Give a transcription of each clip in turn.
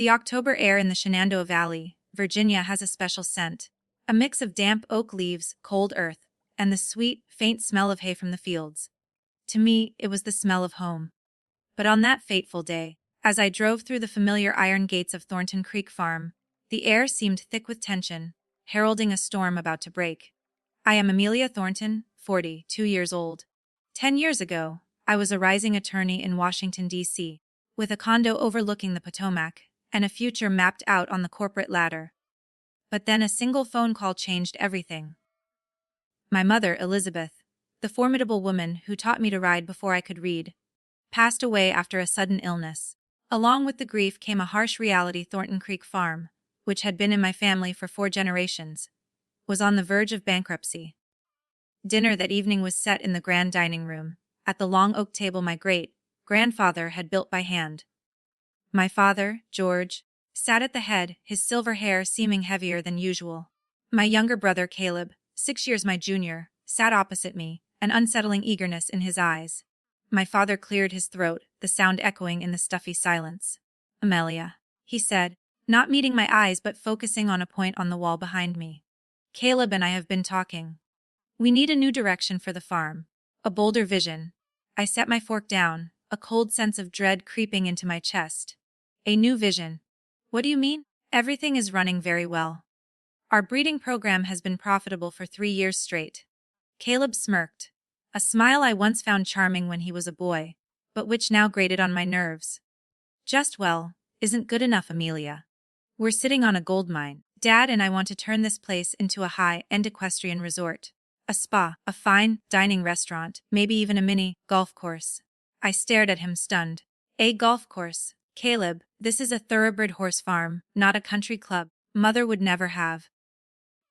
The October air in the Shenandoah Valley, Virginia has a special scent. A mix of damp oak leaves, cold earth, and the sweet, faint smell of hay from the fields. To me, it was the smell of home. But on that fateful day, as I drove through the familiar iron gates of Thornton Creek Farm, the air seemed thick with tension, heralding a storm about to break. I am Amelia Thornton, 42 years old. 10 years ago, I was a rising attorney in Washington, D.C., with a condo overlooking the Potomac and a future mapped out on the corporate ladder. But then a single phone call changed everything. My mother, Elizabeth, the formidable woman who taught me to ride before I could read, passed away after a sudden illness. Along with the grief came a harsh reality. Thornton Creek Farm, which had been in my family for 4 generations, was on the verge of bankruptcy. Dinner that evening was set in the grand dining room, at the long oak table my great-grandfather had built by hand. My father, George, sat at the head, his silver hair seeming heavier than usual. My younger brother, Caleb, 6 years my junior, sat opposite me, an unsettling eagerness in his eyes. My father cleared his throat, the sound echoing in the stuffy silence. "Amelia," he said, not meeting my eyes but focusing on a point on the wall behind me. "Caleb and I have been talking. We need a new direction for the farm, a bolder vision." I set my fork down, a cold sense of dread creeping into my chest. "A new vision? What do you mean?" "Everything is running very well. Our breeding program has been profitable for 3 years straight." Caleb smirked, a smile I once found charming when he was a boy, but which now grated on my nerves. "Just well, isn't good enough, Amelia. We're sitting on a gold mine. Dad and I want to turn this place into a high-end equestrian resort. A spa, a fine dining restaurant, maybe even a mini golf course." I stared at him stunned. "A golf course? Caleb, this is a thoroughbred horse farm, not a country club. Mother would never have."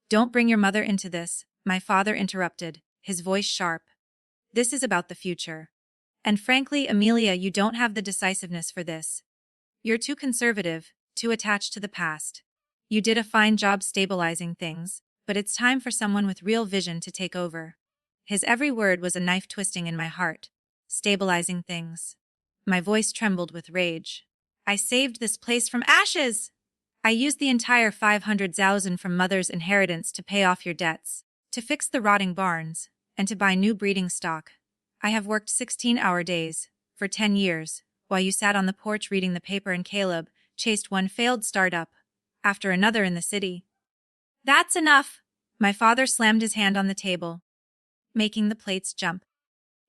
"Don't bring your mother into this," my father interrupted, his voice sharp. "This is about the future. And frankly, Amelia, you don't have the decisiveness for this. You're too conservative, too attached to the past. You did a fine job stabilizing things, but it's time for someone with real vision to take over." His every word was a knife twisting in my heart. Stabilizing things. My voice trembled with rage. "I saved this place from ashes! I used the entire $500,000 from Mother's inheritance to pay off your debts, to fix the rotting barns, and to buy new breeding stock. I have worked 16-hour days, for 10 years, while you sat on the porch reading the paper and Caleb chased one failed startup after another in the city." "That's enough!" My father slammed his hand on the table, making the plates jump.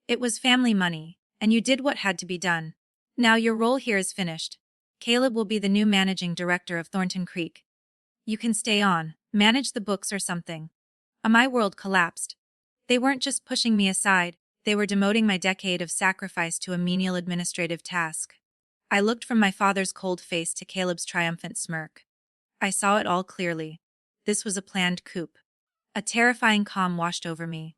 "It was family money, and you did what had to be done. Now your role here is finished. Caleb will be the new managing director of Thornton Creek. You can stay on, manage the books or something." My world collapsed. They weren't just pushing me aside, they were demoting my decade of sacrifice to a menial administrative task. I looked from my father's cold face to Caleb's triumphant smirk. I saw it all clearly. This was a planned coup. A terrifying calm washed over me.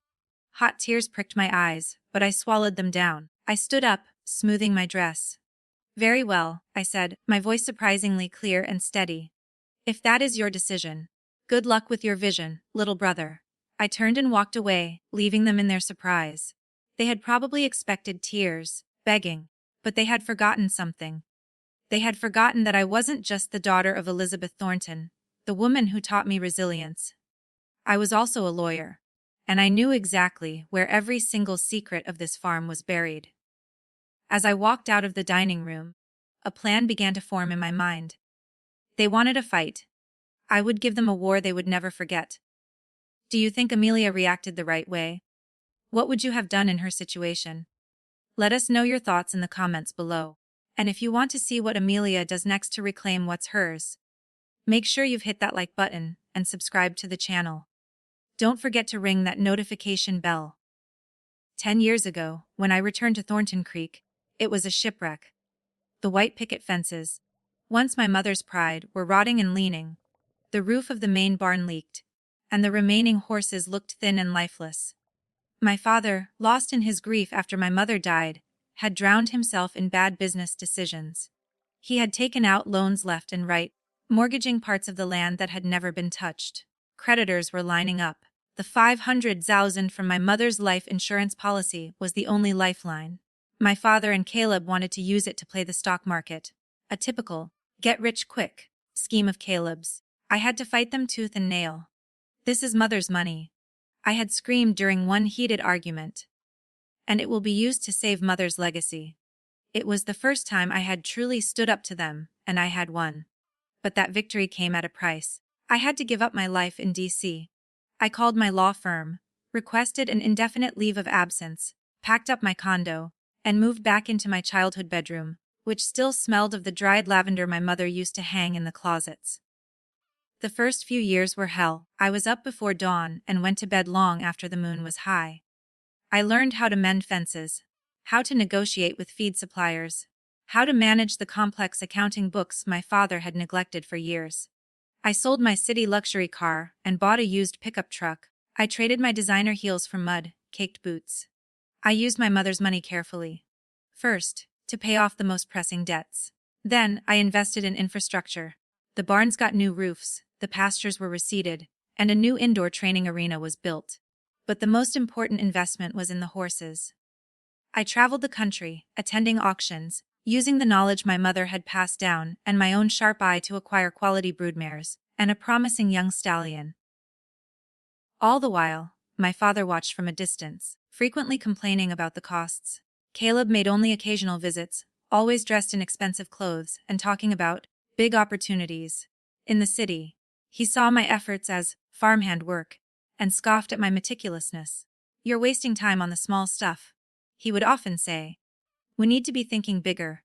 Hot tears pricked my eyes, but I swallowed them down. I stood up, smoothing my dress. "Very well," I said, my voice surprisingly clear and steady. "If that is your decision, good luck with your vision, little brother." I turned and walked away, leaving them in their surprise. They had probably expected tears, begging, but they had forgotten something. They had forgotten that I wasn't just the daughter of Elizabeth Thornton, the woman who taught me resilience. I was also a lawyer, and I knew exactly where every single secret of this farm was buried. As I walked out of the dining room, a plan began to form in my mind. They wanted a fight. I would give them a war they would never forget. Do you think Amelia reacted the right way? What would you have done in her situation? Let us know your thoughts in the comments below. And if you want to see what Amelia does next to reclaim what's hers, make sure you've hit that like button and subscribe to the channel. Don't forget to ring that notification bell. 10 years ago, when I returned to Thornton Creek, it was a shipwreck. The white picket fences, once my mother's pride, were rotting and leaning. The roof of the main barn leaked, and the remaining horses looked thin and lifeless. My father, lost in his grief after my mother died, had drowned himself in bad business decisions. He had taken out loans left and right, mortgaging parts of the land that had never been touched. Creditors were lining up. The $500,000 from my mother's life insurance policy was the only lifeline. My father and Caleb wanted to use it to play the stock market, a typical Get rich quick. Scheme of Caleb's. I had to fight them tooth and nail. This is mother's money, I had screamed during one heated argument. And it will be used to save mother's legacy. It was the first time I had truly stood up to them, and I had won. But that victory came at a price. I had to give up my life in D.C. I called my law firm, requested an indefinite leave of absence, packed up my condo, and moved back into my childhood bedroom, which still smelled of the dried lavender my mother used to hang in the closets. The first few years were hell. I was up before dawn and went to bed long after the moon was high. I learned how to mend fences, how to negotiate with feed suppliers, how to manage the complex accounting books my father had neglected for years. I sold my city luxury car and bought a used pickup truck. I traded my designer heels for mud-caked boots. I used my mother's money carefully. First, to pay off the most pressing debts. Then, I invested in infrastructure. The barns got new roofs, the pastures were reseeded, and a new indoor training arena was built. But the most important investment was in the horses. I traveled the country, attending auctions, using the knowledge my mother had passed down and my own sharp eye to acquire quality broodmares and a promising young stallion. All the while, my father watched from a distance, frequently complaining about the costs. Caleb made only occasional visits, always dressed in expensive clothes and talking about big opportunities. In the city, he saw my efforts as farmhand work and scoffed at my meticulousness. "You're wasting time on the small stuff," he would often say. "We need to be thinking bigger."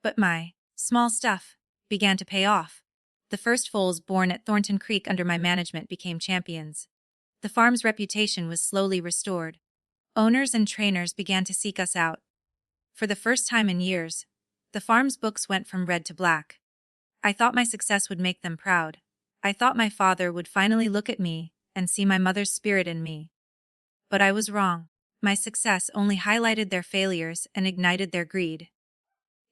But my small stuff began to pay off. The first foals born at Thornton Creek under my management became champions. The farm's reputation was slowly restored. Owners and trainers began to seek us out. For the first time in years, the farm's books went from red to black. I thought my success would make them proud. I thought my father would finally look at me and see my mother's spirit in me. But I was wrong. My success only highlighted their failures and ignited their greed.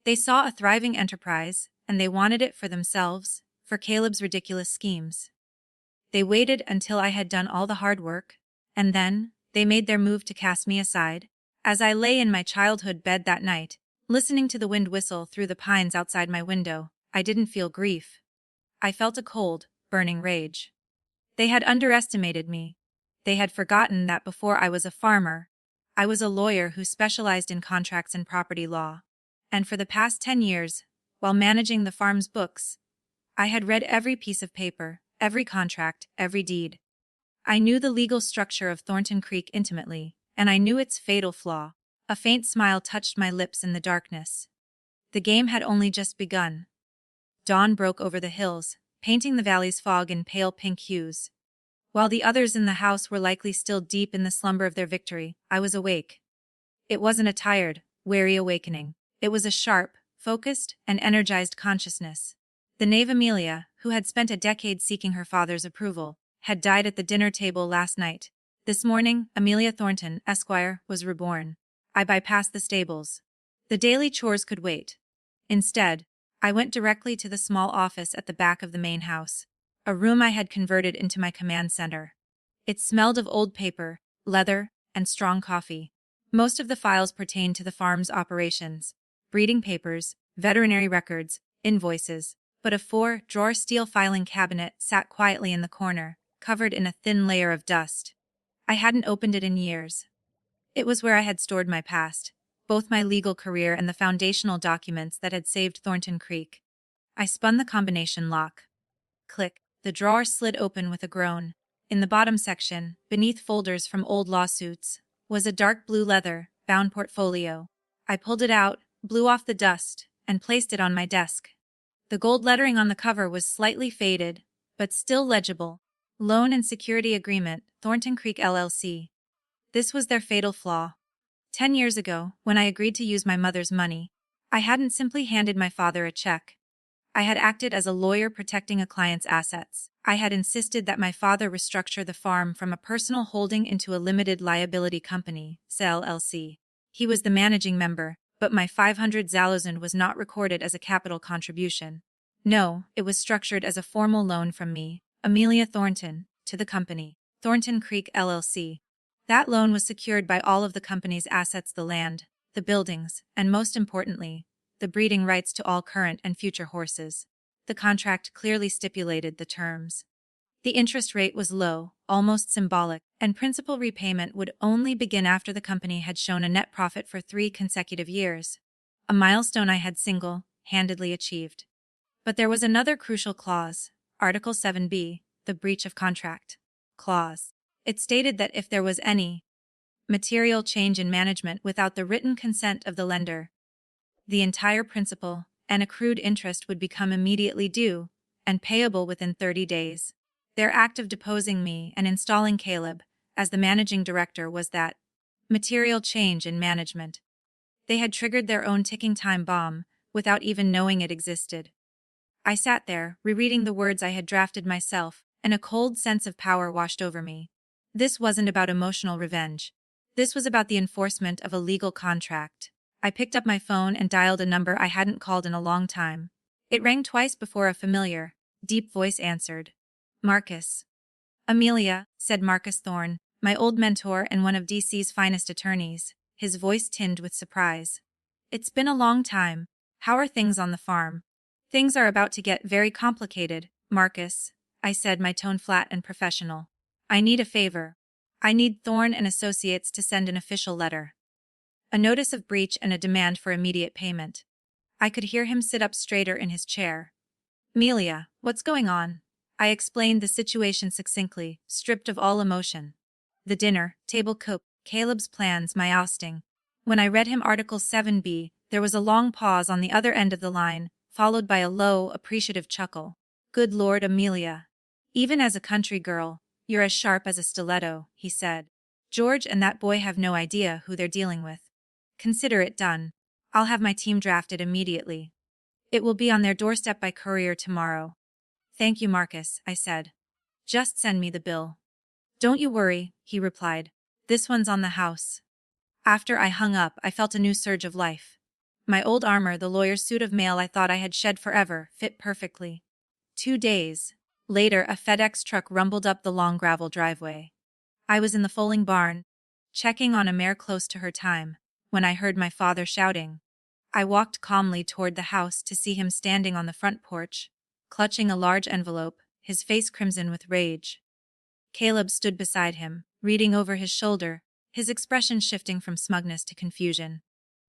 They saw a thriving enterprise, and they wanted it for themselves, for Caleb's ridiculous schemes. They waited until I had done all the hard work, and then they made their move to cast me aside. As I lay in my childhood bed that night, listening to the wind whistle through the pines outside my window, I didn't feel grief. I felt a cold, burning rage. They had underestimated me. They had forgotten that before I was a farmer, I was a lawyer who specialized in contracts and property law. And for the past 10 years, while managing the farm's books, I had read every piece of paper, every contract, every deed. I knew the legal structure of Thornton Creek intimately, and I knew its fatal flaw. A faint smile touched my lips in the darkness. The game had only just begun. Dawn broke over the hills, painting the valley's fog in pale pink hues. While the others in the house were likely still deep in the slumber of their victory, I was awake. It wasn't a tired, weary awakening. It was a sharp, focused, and energized consciousness. The knave Amelia, who had spent a decade seeking her father's approval, had died at the dinner table last night. This morning, Amelia Thornton, Esquire, was reborn. I bypassed the stables. The daily chores could wait. Instead, I went directly to the small office at the back of the main house, a room I had converted into my command center. It smelled of old paper, leather, and strong coffee. Most of the files pertained to the farm's operations: breeding papers, veterinary records, invoices. But a 4-drawer steel filing cabinet sat quietly in the corner, covered in a thin layer of dust. I hadn't opened it in years. It was where I had stored my past, both my legal career and the foundational documents that had saved Thornton Creek. I spun the combination lock. Click. The drawer slid open with a groan. In the bottom section, beneath folders from old lawsuits, was a dark blue leather, bound portfolio. I pulled it out, blew off the dust, and placed it on my desk. The gold lettering on the cover was slightly faded, but still legible. Loan and Security Agreement, Thornton Creek LLC. This was their fatal flaw. 10 years ago, when I agreed to use my mother's money, I hadn't simply handed my father a check. I had acted as a lawyer protecting a client's assets. I had insisted that my father restructure the farm from a personal holding into a limited liability company, LLC. He was the managing member, but my 500,000 was not recorded as a capital contribution. No, it was structured as a formal loan from me, Amelia Thornton, to the company, Thornton Creek LLC. That loan was secured by all of the company's assets: the land, the buildings, and most importantly, the breeding rights to all current and future horses. The contract clearly stipulated the terms. The interest rate was low, almost symbolic, and principal repayment would only begin after the company had shown a net profit for 3 consecutive years. A milestone I had single-handedly achieved. But there was another crucial clause, Article 7b, the breach of contract clause. It stated that if there was any material change in management without the written consent of the lender, the entire principal and accrued interest would become immediately due and payable within 30 days. Their act of deposing me and installing Caleb as the managing director was that material change in management. They had triggered their own ticking time bomb without even knowing it existed. I sat there, rereading the words I had drafted myself, and a cold sense of power washed over me. This wasn't about emotional revenge. This was about the enforcement of a legal contract. I picked up my phone and dialed a number I hadn't called in a long time. It rang twice before a familiar, deep voice answered. Marcus. Amelia, said Marcus Thorne, my old mentor and one of DC's finest attorneys, his voice tinged with surprise. It's been a long time. How are things on the farm? Things are about to get very complicated, Marcus, I said, my tone flat and professional. I need a favor. I need Thorne and Associates to send an official letter. A notice of breach and a demand for immediate payment. I could hear him sit up straighter in his chair. Amelia, what's going on? I explained the situation succinctly, stripped of all emotion. The dinner, table cook, Caleb's plans, my ousting. When I read him Article 7b, there was a long pause on the other end of the line, followed by a low, appreciative chuckle. Good Lord, Amelia. Even as a country girl, you're as sharp as a stiletto, he said. George and that boy have no idea who they're dealing with. Consider it done. I'll have my team drafted immediately. It will be on their doorstep by courier tomorrow. Thank you, Marcus, I said. Just send me the bill. Don't you worry, he replied. This one's on the house. After I hung up, I felt a new surge of life. My old armor, the lawyer's suit of mail I thought I had shed forever, fit perfectly. 2 days later, a FedEx truck rumbled up the long gravel driveway. I was in the foaling barn, checking on a mare close to her time, when I heard my father shouting. I walked calmly toward the house to see him standing on the front porch, clutching a large envelope, his face crimson with rage. Caleb stood beside him, reading over his shoulder, his expression shifting from smugness to confusion.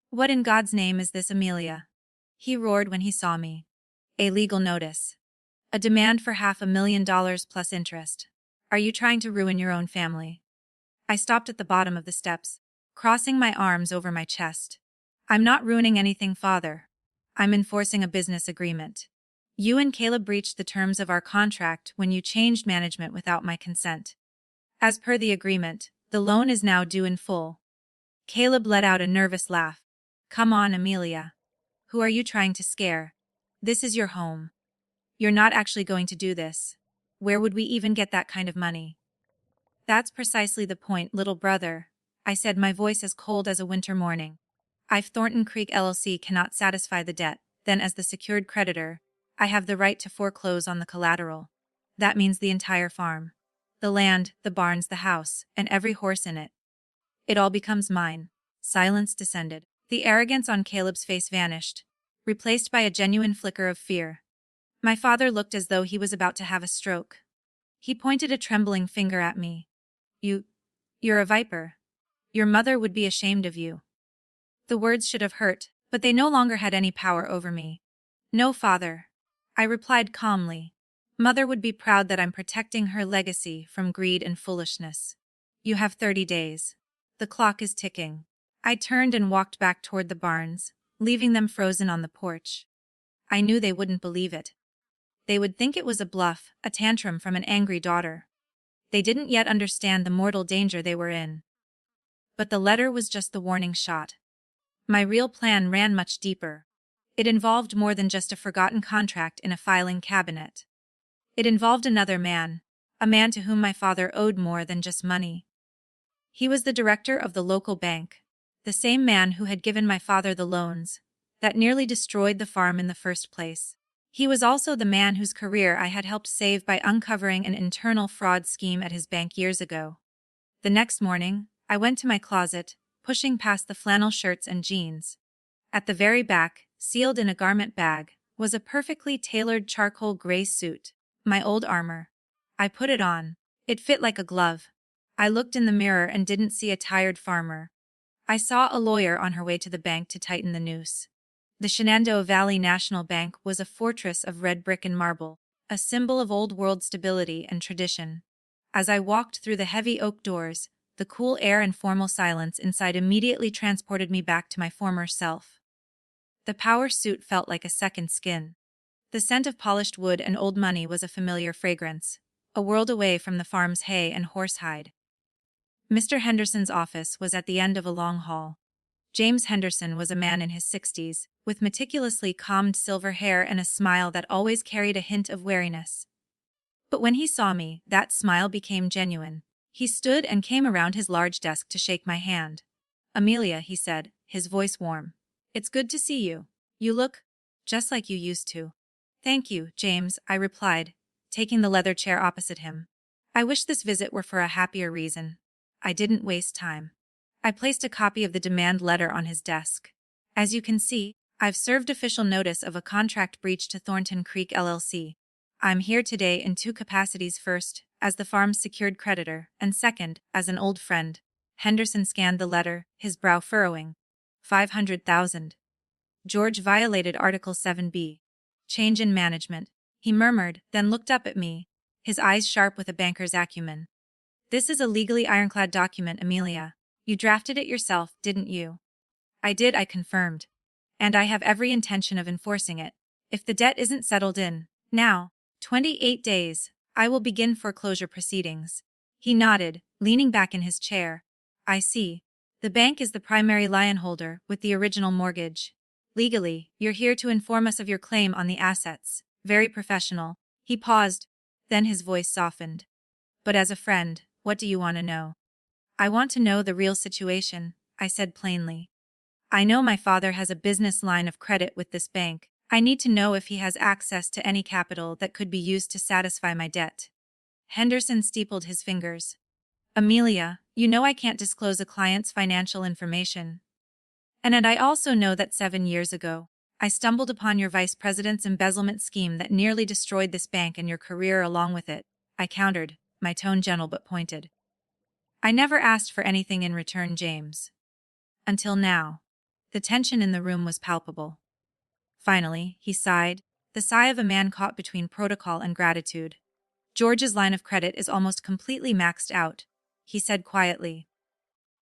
What in God's name is this, Amelia? He roared when he saw me. A legal notice. A demand for $500,000 plus interest. Are you trying to ruin your own family? I stopped at the bottom of the steps, crossing my arms over my chest. I'm not ruining anything, Father. I'm enforcing a business agreement. You and Caleb breached the terms of our contract when you changed management without my consent. As per the agreement, the loan is now due in full. Caleb let out a nervous laugh. Come on, Amelia. Who are you trying to scare? This is your home. You're not actually going to do this. Where would we even get that kind of money? That's precisely the point, little brother, I said, my voice as cold as a winter morning. If Thornton Creek LLC cannot satisfy the debt, then as the secured creditor, I have the right to foreclose on the collateral. That means the entire farm. The land, the barns, the house, and every horse in it. It all becomes mine. Silence descended. The arrogance on Caleb's face vanished, replaced by a genuine flicker of fear. My father looked as though he was about to have a stroke. He pointed a trembling finger at me. You're a viper. Your mother would be ashamed of you. The words should have hurt, but they no longer had any power over me. No, Father, I replied calmly. Mother would be proud that I'm protecting her legacy from greed and foolishness. You have 30 days. The clock is ticking. I turned and walked back toward the barns, leaving them frozen on the porch. I knew they wouldn't believe it. They would think it was a bluff, a tantrum from an angry daughter. They didn't yet understand the mortal danger they were in. But the letter was just the warning shot. My real plan ran much deeper. It involved more than just a forgotten contract in a filing cabinet. It involved another man, a man to whom my father owed more than just money. He was the director of the local bank, the same man who had given my father the loans that nearly destroyed the farm in the first place. He was also the man whose career I had helped save by uncovering an internal fraud scheme at his bank years ago. The next morning, I went to my closet, pushing past the flannel shirts and jeans. At the very back, sealed in a garment bag, was a perfectly tailored charcoal gray suit, my old armor. I put it on. It fit like a glove. I looked in the mirror and didn't see a tired farmer. I saw a lawyer on her way to the bank to tighten the noose. The Shenandoah Valley National Bank was a fortress of red brick and marble, a symbol of old-world stability and tradition. As I walked through the heavy oak doors, the cool air and formal silence inside immediately transported me back to my former self. The power suit felt like a second skin. The scent of polished wood and old money was a familiar fragrance, a world away from the farm's hay and horsehide. Mr. Henderson's office was at the end of a long hall. James Henderson was a man in his 60s, with meticulously combed silver hair and a smile that always carried a hint of wariness. But when he saw me, that smile became genuine. He stood and came around his large desk to shake my hand. "Amelia," he said, his voice warm. "It's good to see you. You look just like you used to." "Thank you, James," I replied, taking the leather chair opposite him. I wish this visit were for a happier reason. I didn't waste time. I placed a copy of the demand letter on his desk. "As you can see, I've served official notice of a contract breach to Thornton Creek LLC. I'm here today in two capacities: first, as the farm's secured creditor, and second, as an old friend." Henderson scanned the letter, his brow furrowing. 500,000. George violated Article 7B. Change in management, he murmured, then looked up at me, his eyes sharp with a banker's acumen. "This is a legally ironclad document, Amelia. You drafted it yourself, didn't you?" "I did," I confirmed. "And I have every intention of enforcing it. If the debt isn't settled in, now, 28 days, I will begin foreclosure proceedings." He nodded, leaning back in his chair. "I see. The bank is the primary lien holder, with the original mortgage. Legally, you're here to inform us of your claim on the assets." Very professional. He paused, then his voice softened. "But as a friend, what do you want to know?" "I want to know the real situation," I said plainly. "I know my father has a business line of credit with this bank. I need to know if he has access to any capital that could be used to satisfy my debt." Henderson steepled his fingers. "Amelia, you know I can't disclose a client's financial information. And I also know that 7 years ago, I stumbled upon your vice president's embezzlement scheme that nearly destroyed this bank and your career along with it," I countered, my tone gentle but pointed. "I never asked for anything in return, James. Until now." The tension in the room was palpable. Finally, he sighed, the sigh of a man caught between protocol and gratitude. "George's line of credit is almost completely maxed out," he said quietly.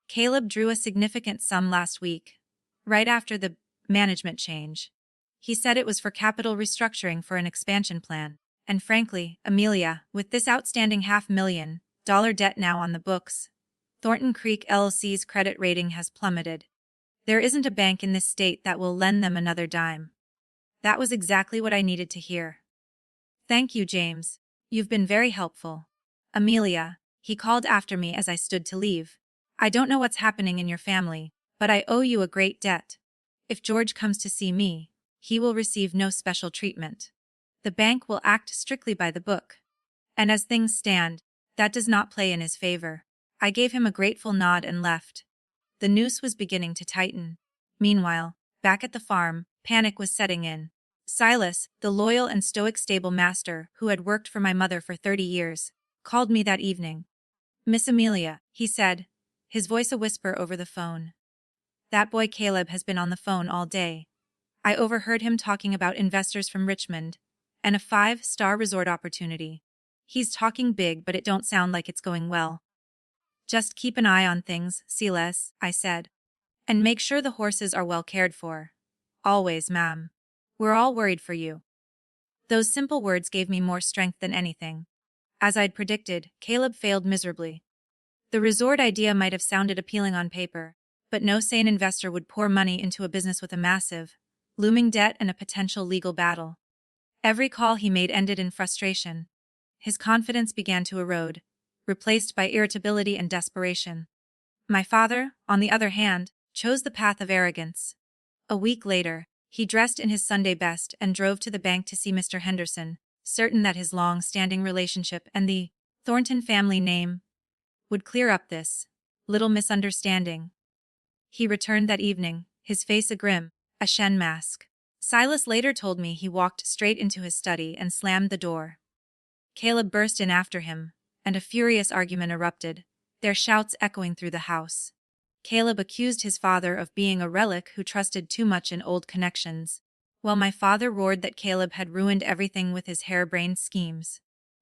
"Caleb drew a significant sum last week, right after the management change. He said it was for capital restructuring for an expansion plan. And frankly, Amelia, with this outstanding $500,000 debt now on the books, Thornton Creek LLC's credit rating has plummeted. There isn't a bank in this state that will lend them another dime." That was exactly what I needed to hear. "Thank you, James. You've been very helpful." "Amelia," he called after me as I stood to leave, "I don't know what's happening in your family, but I owe you a great debt. If George comes to see me, he will receive no special treatment. The bank will act strictly by the book. And as things stand, that does not play in his favor." I gave him a grateful nod and left. The noose was beginning to tighten. Meanwhile, back at the farm, panic was setting in. Silas, the loyal and stoic stable master who had worked for my mother for 30 years, called me that evening. "Miss Amelia," he said, his voice a whisper over the phone. "That boy Caleb has been on the phone all day. I overheard him talking about investors from Richmond and a 5-star resort opportunity. He's talking big, but it don't sound like it's going well." "Just keep an eye on things, Silas," I said. "And make sure the horses are well cared for." "Always, ma'am. We're all worried for you." Those simple words gave me more strength than anything. As I'd predicted, Caleb failed miserably. The resort idea might have sounded appealing on paper, but no sane investor would pour money into a business with a massive, looming debt and a potential legal battle. Every call he made ended in frustration. His confidence began to erode, replaced by irritability and desperation. My father, on the other hand, chose the path of arrogance. A week later, he dressed in his Sunday best and drove to the bank to see Mr. Henderson, certain that his long-standing relationship and the Thornton family name would clear up this little misunderstanding. He returned that evening, his face agrim, a Shen mask. Silas later told me he walked straight into his study and slammed the door. Caleb burst in after him, and a furious argument erupted, their shouts echoing through the house. Caleb accused his father of being a relic who trusted too much in old connections, while my father roared that Caleb had ruined everything with his harebrained schemes.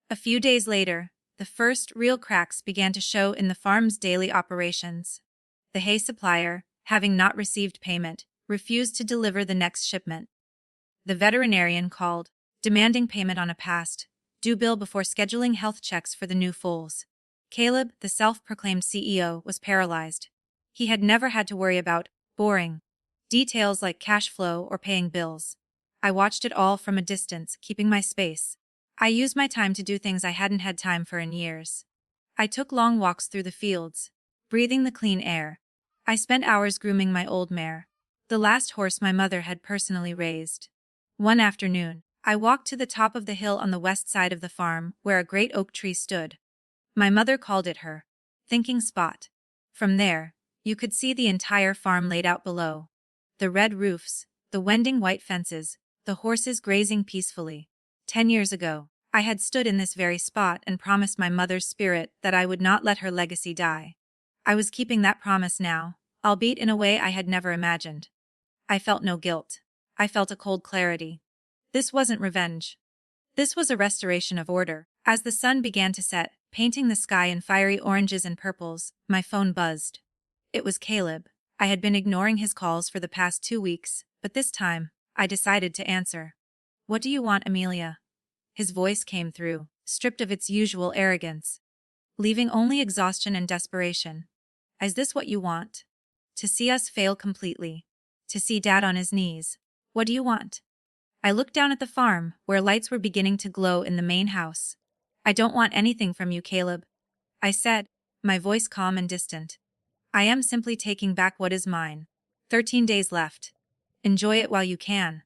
A few days later, the first real cracks began to show in the farm's daily operations. The hay supplier, having not received payment, refused to deliver the next shipment. The veterinarian called, demanding payment on a past due bill before scheduling health checks for the new foals. Caleb, the self-proclaimed CEO, was paralyzed. He had never had to worry about boring details like cash flow or paying bills. I watched it all from a distance, keeping my space. I used my time to do things I hadn't had time for in years. I took long walks through the fields, breathing the clean air. I spent hours grooming my old mare, the last horse my mother had personally raised. One afternoon, I walked to the top of the hill on the west side of the farm where a great oak tree stood. My mother called it her thinking spot. From there, you could see the entire farm laid out below. The red roofs, the wending white fences, the horses grazing peacefully. 10 years ago, I had stood in this very spot and promised my mother's spirit that I would not let her legacy die. I was keeping that promise now, albeit in a way I had never imagined. I felt no guilt. I felt a cold clarity. This wasn't revenge. This was a restoration of order. As the sun began to set, painting the sky in fiery oranges and purples, my phone buzzed. It was Caleb. I had been ignoring his calls for the past 2 weeks, but this time, I decided to answer. "What do you want, Amelia?" His voice came through, stripped of its usual arrogance, leaving only exhaustion and desperation. "Is this what you want? To see us fail completely? To see Dad on his knees? What do you want?" I looked down at the farm, where lights were beginning to glow in the main house. "I don't want anything from you, Caleb," I said, my voice calm and distant. "I am simply taking back what is mine. 13 days left. Enjoy it while you can."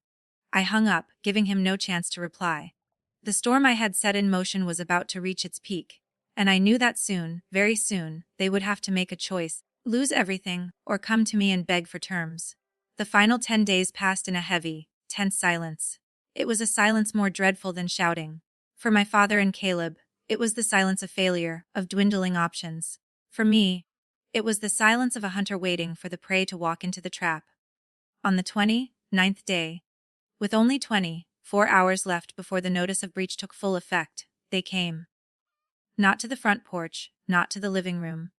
I hung up, giving him no chance to reply. The storm I had set in motion was about to reach its peak, and I knew that soon, very soon, they would have to make a choice, lose everything, or come to me and beg for terms. The final 10 days passed in a heavy, tense silence. It was a silence more dreadful than shouting. For my father and Caleb, it was the silence of failure, of dwindling options. For me, it was the silence of a hunter waiting for the prey to walk into the trap. On the 29th day, with only 24 hours left before the notice of breach took full effect, they came. Not to the front porch, not to the living room.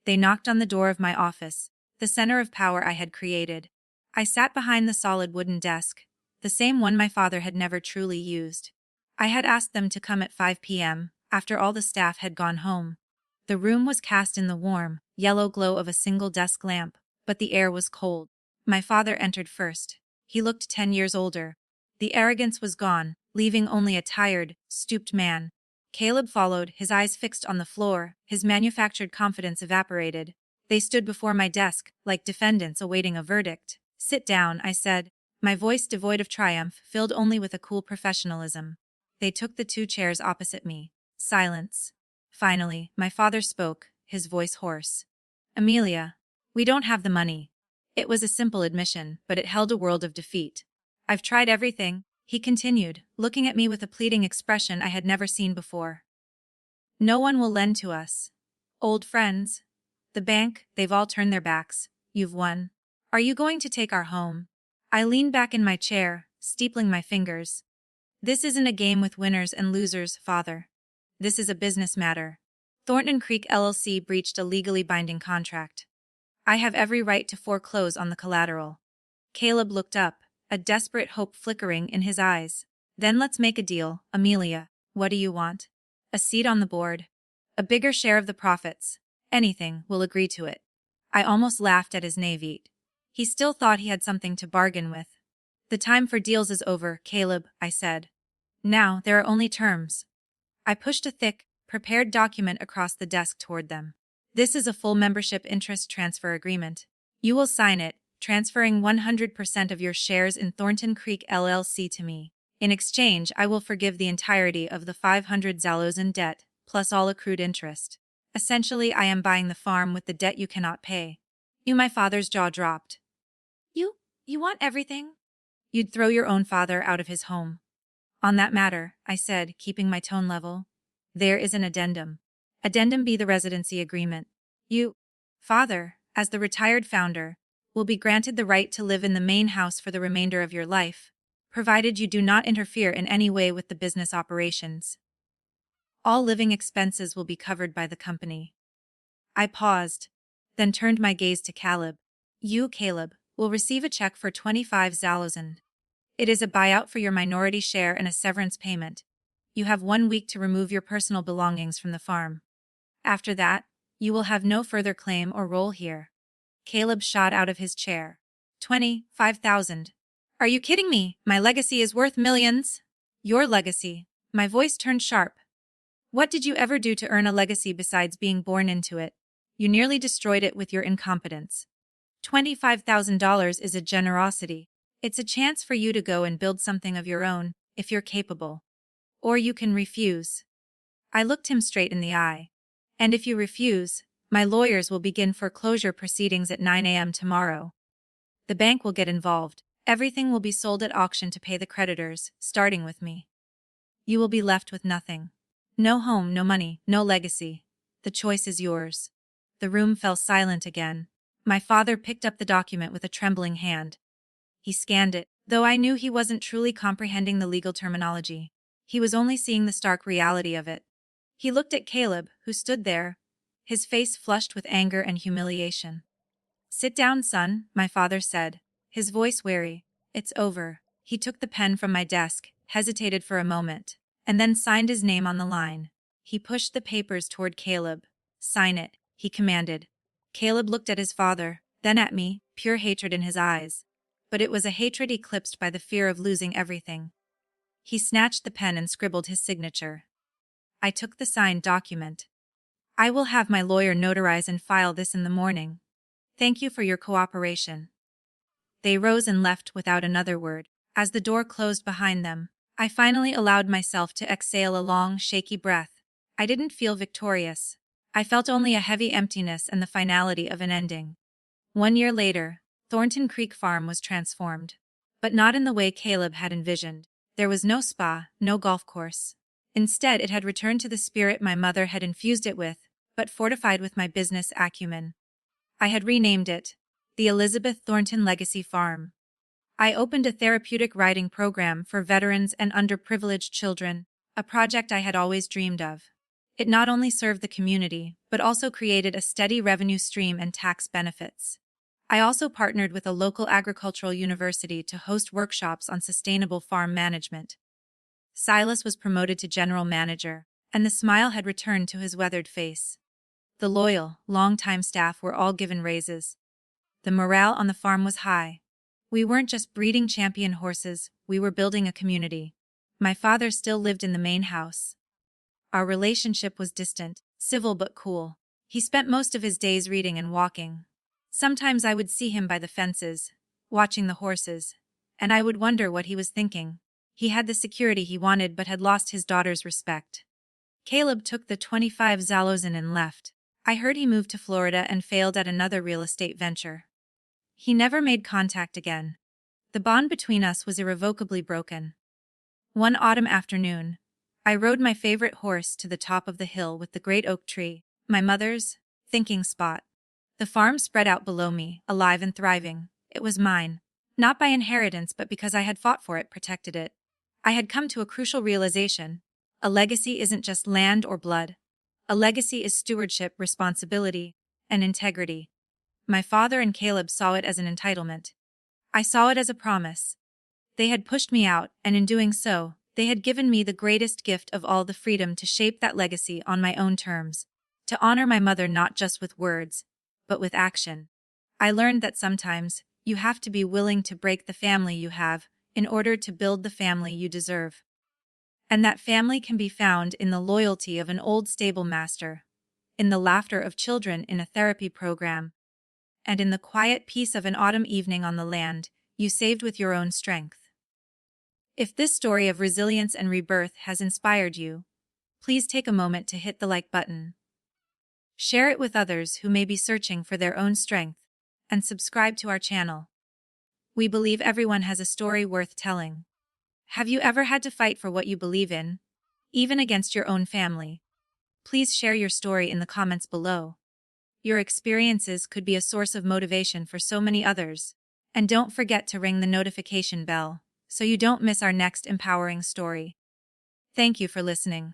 They knocked on the door of my office, the center of power I had created. I sat behind the solid wooden desk, the same one my father had never truly used. I had asked them to come at 5 p.m., after all the staff had gone home. The room was cast in the warm, yellow glow of a single desk lamp, but the air was cold. My father entered first. He looked 10 years older. The arrogance was gone, leaving only a tired, stooped man. Caleb followed, his eyes fixed on the floor, his manufactured confidence evaporated. They stood before my desk, like defendants awaiting a verdict. "Sit down," I said, my voice devoid of triumph, filled only with a cool professionalism. They took the 2 chairs opposite me. Silence. Finally, my father spoke, his voice hoarse. "Amelia, we don't have the money." It was a simple admission, but it held a world of defeat. "I've tried everything," he continued, looking at me with a pleading expression I had never seen before. "No one will lend to us. Old friends. The bank, they've all turned their backs. You've won. Are you going to take our home?" I leaned back in my chair, steepling my fingers. "This isn't a game with winners and losers, Father. This is a business matter. Thornton Creek LLC breached a legally binding contract. I have every right to foreclose on the collateral." Caleb looked up, a desperate hope flickering in his eyes. "Then let's make a deal, Amelia. What do you want? A seat on the board? A bigger share of the profits? Anything, we'll agree to it." I almost laughed at his naivete. He still thought he had something to bargain with. "The time for deals is over, Caleb," I said. "Now, there are only terms." I pushed a thick, prepared document across the desk toward them. "This is a full membership interest transfer agreement. You will sign it, transferring 100% of your shares in Thornton Creek LLC to me. In exchange, I will forgive the entirety of the 500 Zalos in debt, plus all accrued interest. Essentially, I am buying the farm with the debt you cannot pay." My father's jaw dropped. You want everything?" You'd throw your own father out of his home. On that matter, I said, keeping my tone level, there is an addendum. Addendum B, the residency agreement. You, father, as the retired founder, will be granted the right to live in the main house for the remainder of your life, provided you do not interfere in any way with the business operations. All living expenses will be covered by the company. I paused, then turned my gaze to Caleb. You, Caleb, will receive a check for 25,000. It is a buyout for your minority share and a severance payment. You have 1 week to remove your personal belongings from the farm. After that, you will have no further claim or role here. Caleb shot out of his chair. 25,000. Are you kidding me? My legacy is worth millions. Your legacy. My voice turned sharp. What did you ever do to earn a legacy besides being born into it? You nearly destroyed it with your incompetence. $25,000 is a generosity. It's a chance for you to go and build something of your own, if you're capable. Or you can refuse. I looked him straight in the eye. And if you refuse, my lawyers will begin foreclosure proceedings at 9 a.m. tomorrow. The bank will get involved. Everything will be sold at auction to pay the creditors, starting with me. You will be left with nothing. No home, no money, no legacy. The choice is yours. The room fell silent again. My father picked up the document with a trembling hand. He scanned it, though I knew he wasn't truly comprehending the legal terminology. He was only seeing the stark reality of it. He looked at Caleb, who stood there, his face flushed with anger and humiliation. Sit down, son, my father said, his voice wary. It's over. He took the pen from my desk, hesitated for a moment, and then signed his name on the line. He pushed the papers toward Caleb. Sign it, he commanded. Caleb looked at his father, then at me, pure hatred in his eyes. But it was a hatred eclipsed by the fear of losing everything. He snatched the pen and scribbled his signature. I took the signed document. I will have my lawyer notarize and file this in the morning. Thank you for your cooperation. They rose and left without another word. As the door closed behind them, I finally allowed myself to exhale a long, shaky breath. I didn't feel victorious. I felt only a heavy emptiness and the finality of an ending. 1 year later, Thornton Creek Farm was transformed. But not in the way Caleb had envisioned. There was no spa, no golf course. Instead, it had returned to the spirit my mother had infused it with, but fortified with my business acumen. I had renamed it the Elizabeth Thornton Legacy Farm. I opened a therapeutic writing program for veterans and underprivileged children, a project I had always dreamed of. It not only served the community, but also created a steady revenue stream and tax benefits. I also partnered with a local agricultural university to host workshops on sustainable farm management. Silas was promoted to general manager, and the smile had returned to his weathered face. The loyal, long-time staff were all given raises. The morale on the farm was high. We weren't just breeding champion horses, we were building a community. My father still lived in the main house. Our relationship was distant, civil but cool. He spent most of his days reading and walking. Sometimes I would see him by the fences, watching the horses, and I would wonder what he was thinking. He had the security he wanted but had lost his daughter's respect. Caleb took the 25,000 and left. I heard he moved to Florida and failed at another real estate venture. He never made contact again. The bond between us was irrevocably broken. One autumn afternoon, I rode my favorite horse to the top of the hill with the great oak tree, my mother's thinking spot. The farm spread out below me, alive and thriving. It was mine, not by inheritance but because I had fought for it, protected it. I had come to a crucial realization. A legacy isn't just land or blood. A legacy is stewardship, responsibility, and integrity. My father and Caleb saw it as an entitlement. I saw it as a promise. They had pushed me out, and in doing so, they had given me the greatest gift of all, the freedom to shape that legacy on my own terms, to honor my mother not just with words, but with action. I learned that sometimes, you have to be willing to break the family you have, in order to build the family you deserve. And that family can be found in the loyalty of an old stable master, in the laughter of children in a therapy program, and in the quiet peace of an autumn evening on the land you saved with your own strength. If this story of resilience and rebirth has inspired you, please take a moment to hit the like button. Share it with others who may be searching for their own strength, and subscribe to our channel. We believe everyone has a story worth telling. Have you ever had to fight for what you believe in, even against your own family? Please share your story in the comments below. Your experiences could be a source of motivation for so many others. And don't forget to ring the notification bell so you don't miss our next empowering story. Thank you for listening.